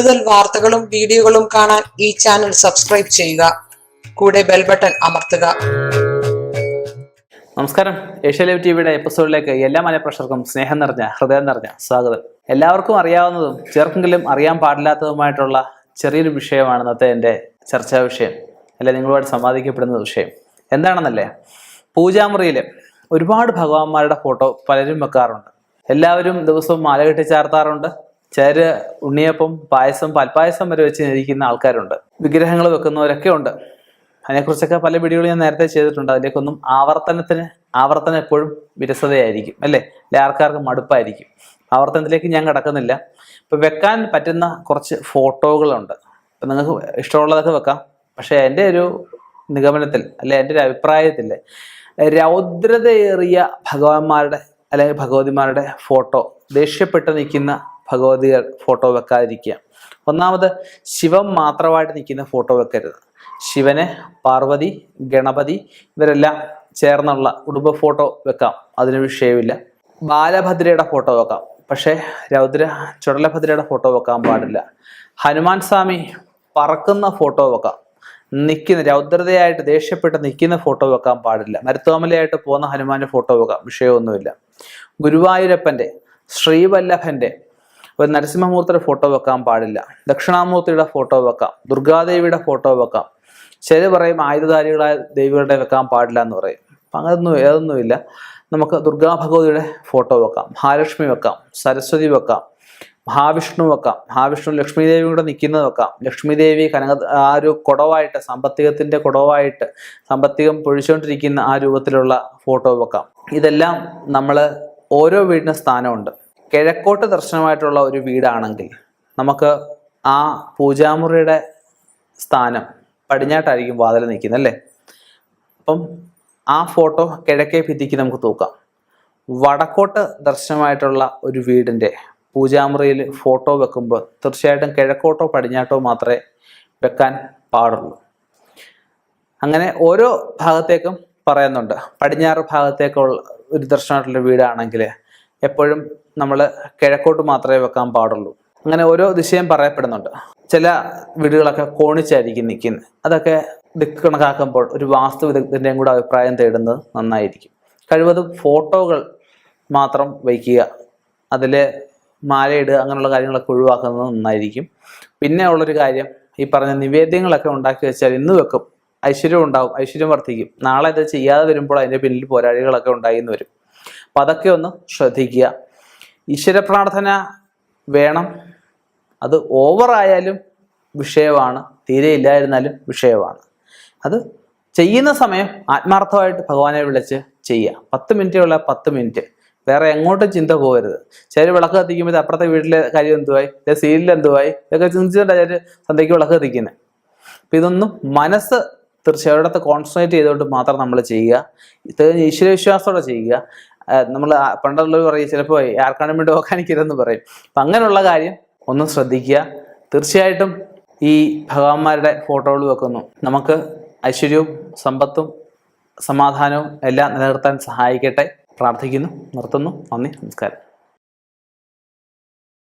കൂടുതൽ വാർത്തകളും വീഡിയോകളും കാണാൻ ഈ ചാനൽ സബ്സ്ക്രൈബ് ചെയ്യുക. കൂടെ ബെൽ ബട്ടൺ അമർത്തുക. നമസ്കാരം. ഏഷ്യ ലൈവ് ടിവിയുടെ എപ്പിസോഡിലേക്ക് എല്ലാ മനഃപ്രേക്ഷകർക്കും സ്നേഹം നിറഞ്ഞ ഹൃദയം നിറഞ്ഞ സ്വാഗതം. എല്ലാവർക്കും അറിയാവുന്നതും ചെറുക്കെങ്കിലും അറിയാൻ പാടില്ലാത്തതുമായിട്ടുള്ള ചെറിയൊരു വിഷയമാണ് ഇന്നത്തെ എൻ്റെ ചർച്ചാ വിഷയം, അല്ലെ നിങ്ങളുമായിട്ട് സംവാദിക്കപ്പെടുന്ന വിഷയം. എന്താണെന്നല്ലേ, പൂജാമുറിയിൽ ഒരുപാട് ഭഗവാന്മാരുടെ ഫോട്ടോ പലരും വെക്കാറുണ്ട്. എല്ലാവരും ദിവസവും മാല കെട്ടി ചാർത്താറുണ്ട്. ചിലര് ഉണ്ണിയപ്പം, പായസം, പാൽപ്പായസം വരെ വെച്ച് ഇരിക്കുന്ന ആൾക്കാരുണ്ട്. വിഗ്രഹങ്ങൾ വെക്കുന്നവരൊക്കെ ഉണ്ട്. അതിനെക്കുറിച്ചൊക്കെ പല വീഡിയോകൾ ഞാൻ നേരത്തെ ചെയ്തിട്ടുണ്ട്. അതിലേക്കൊന്നും ആവർത്തനം എപ്പോഴും വിരസതയായിരിക്കും, അല്ലേ ആൾക്കാർക്ക് മടുപ്പായിരിക്കും. ആവർത്തനത്തിലേക്ക് ഞാൻ കിടക്കുന്നില്ല. ഇപ്പൊ വെക്കാൻ പറ്റുന്ന കുറച്ച് ഫോട്ടോകളുണ്ട്. ഇപ്പൊ നിങ്ങൾക്ക് ഇഷ്ടമുള്ളതൊക്കെ വെക്കാം. പക്ഷെ എൻ്റെ ഒരു നിഗമനത്തിൽ, അല്ലെ എൻ്റെ ഒരു അഭിപ്രായത്തിൽ, രൗദ്രതയേറിയ ഭഗവാന്മാരുടെ അല്ലെങ്കിൽ ഭഗവതിമാരുടെ ഫോട്ടോ, ദേഷ്യപ്പെട്ട് നിൽക്കുന്ന ഭഗവതികൾ ഫോട്ടോ വെക്കാതിരിക്കുക. ഒന്നാമത് ശിവൻ മാത്രമായിട്ട് നിൽക്കുന്ന ഫോട്ടോ വെക്കരുത്. ശിവന്, പാർവതി, ഗണപതി ഇവരെല്ലാം ചേർന്നുള്ള കുടുംബ ഫോട്ടോ വെക്കാം, അതിന് വിഷയമില്ല. ബാലഭദ്രയുടെ ഫോട്ടോ വെക്കാം, പക്ഷേ ചുടലഭദ്രയുടെ ഫോട്ടോ വെക്കാൻ പാടില്ല. ഹനുമാൻ സ്വാമി പറക്കുന്ന ഫോട്ടോ വെക്കാം. രൗദ്രതയായിട്ട് ദേഷ്യപ്പെട്ട് നിൽക്കുന്ന ഫോട്ടോ വെക്കാൻ പാടില്ല. മരുത്തോമലയായിട്ട് പോകുന്ന ഹനുമാന്റെ ഫോട്ടോ വെക്കാം, വിഷയമൊന്നുമില്ല. ഗുരുവായൂരപ്പന്റെ, ശ്രീവല്ലഭന്റെ, ഒരു നരസിംഹമൂർത്തിയുടെ ഫോട്ടോ വെക്കാൻ പാടില്ല. ദക്ഷിണാമൂർത്തിയുടെ ഫോട്ടോ വെക്കാം. ദുർഗാദേവിയുടെ ഫോട്ടോ വെക്കാം. ചില പറയും ആയുധധാരികളായ ദേവികളുടെ വെക്കാൻ പാടില്ല എന്ന് പറയും. അങ്ങനൊന്നും ഏതൊന്നുമില്ല. നമുക്ക് ദുർഗാ ഭഗവതിയുടെ ഫോട്ടോ വെക്കാം, മഹാലക്ഷ്മി വെക്കാം, സരസ്വതി വെക്കാം, മഹാവിഷ്ണു വെക്കാം. മഹാവിഷ്ണു ലക്ഷ്മി ദേവി കൂടെ നിൽക്കുന്നത് വെക്കാം. ലക്ഷ്മി ദേവി ആ ഒരു കുടവായിട്ട്, സാമ്പത്തികത്തിന്റെ കുടവായിട്ട് സാമ്പത്തികം പൊഴിച്ചുകൊണ്ടിരിക്കുന്ന ആ രൂപത്തിലുള്ള ഫോട്ടോ വെക്കാം. ഇതെല്ലാം നമ്മൾ ഓരോ വീടിന് സ്ഥാനമുണ്ട്. കിഴക്കോട്ട് ദർശനമായിട്ടുള്ള ഒരു വീടാണെങ്കിൽ നമുക്ക് ആ പൂജാമുറിയുടെ സ്ഥാനം പടിഞ്ഞാട്ടായിരിക്കും വാതിൽ നിൽക്കുന്നത്, അല്ലേ? അപ്പം ആ ഫോട്ടോ കിഴക്കേ ഭിത്തിക്ക് നമുക്ക് തൂക്കാം. വടക്കോട്ട് ദർശനമായിട്ടുള്ള ഒരു വീടിൻ്റെ പൂജാമുറിയിൽ ഫോട്ടോ വെക്കുമ്പോൾ തീർച്ചയായിട്ടും കിഴക്കോട്ടോ പടിഞ്ഞാട്ടോ മാത്രമേ വെക്കാൻ പാടുള്ളൂ. അങ്ങനെ ഓരോ ഭാഗത്തേക്കും പറയുന്നുണ്ട്. പടിഞ്ഞാറ് ഭാഗത്തേക്കുള്ള ഒരു ദർശനമായിട്ടുള്ള വീടാണെങ്കിൽ എപ്പോഴും നമ്മൾ കിഴക്കോട്ട് മാത്രമേ വെക്കാൻ പാടുള്ളൂ. അങ്ങനെ ഓരോ ദിശയും പറയപ്പെടുന്നുണ്ട്. ചില വീടുകളൊക്കെ കോണിച്ചായിരിക്കും നിൽക്കുന്നത്. അതൊക്കെ ദിക്ക് കണക്കാക്കുമ്പോൾ ഒരു വാസ്തു വിദഗ്ധൻ്റെയും കൂടെ അഭിപ്രായം തേടുന്നത് നന്നായിരിക്കും. കഴിവതും ഫോട്ടോകൾ മാത്രം വയ്ക്കുക, അതിൽ മാലയിടുക, അങ്ങനെയുള്ള കാര്യങ്ങളൊക്കെ ഒഴിവാക്കുന്നത് നന്നായിരിക്കും. പിന്നെ ഉള്ളൊരു കാര്യം, ഈ പറഞ്ഞ നിവേദ്യങ്ങളൊക്കെ ഉണ്ടാക്കി വെച്ചാൽ ഇന്ന് വെക്കും, ഐശ്വര്യം ഉണ്ടാവും, ഐശ്വര്യം വർദ്ധിക്കും. നാളെ ഇത് ചെയ്യാതെ വരുമ്പോൾ അതിൻ്റെ പിന്നിൽ പോരാളികളൊക്കെ ഉണ്ടായിന്ന് വരും. അപ്പം അതൊക്കെ ഒന്ന് ശ്രദ്ധിക്കുക. ഈശ്വര പ്രാർത്ഥന വേണം. അത് ഓവറായാലും വിഷയമാണ്, തീരെ ഇല്ലായിരുന്നാലും വിഷയമാണ്. അത് ചെയ്യുന്ന സമയം ആത്മാർത്ഥമായിട്ട് ഭഗവാനെ വിളിച്ച് ചെയ്യുക. 10 മിനിറ്റേ ഉള്ള 10 മിനിറ്റ്, വേറെ എങ്ങോട്ടും ചിന്ത പോകരുത്. ചില വിളക്ക് കത്തിക്കുമ്പോൾ അപ്പുറത്തെ വീട്ടിലെ കാര്യം എന്തുവായി, സീരിയൽ എന്തുവായി, ഇതൊക്കെ ചിന്തിച്ചിട്ടാണ് ചില സന്ധ്യയ്ക്ക് വിളക്ക് കത്തിക്കുന്നത്. അപ്പം ഇതൊന്നും മനസ്സ് തീർച്ചയായിട്ടും കോൺസെൻട്രേറ്റ് ചെയ്തുകൊണ്ട് മാത്രം നമ്മൾ ചെയ്യുക. ഇത് ഈശ്വരവിശ്വാസത്തോടെ ചെയ്യുക. നമ്മൾ പണ്ടുള്ളവർ പറയും ചിലപ്പോൾ ആർക്കാണ് വേണ്ടി ഓക്കാനിക്കരുതെന്ന് പറയും. അപ്പം അങ്ങനെയുള്ള കാര്യം ഒന്ന് ശ്രദ്ധിക്കുക. തീർച്ചയായിട്ടും ഈ ഭഗവാന്മാരുടെ ഫോട്ടോകൾ വെക്കുന്നു നമുക്ക് ഐശ്വര്യവും സമ്പത്തും സമാധാനവും എല്ലാം നിലനിർത്താൻ സഹായിക്കട്ടെ. പ്രാർത്ഥിക്കുന്നു, നിർത്തുന്നു. നന്ദി, നമസ്കാരം.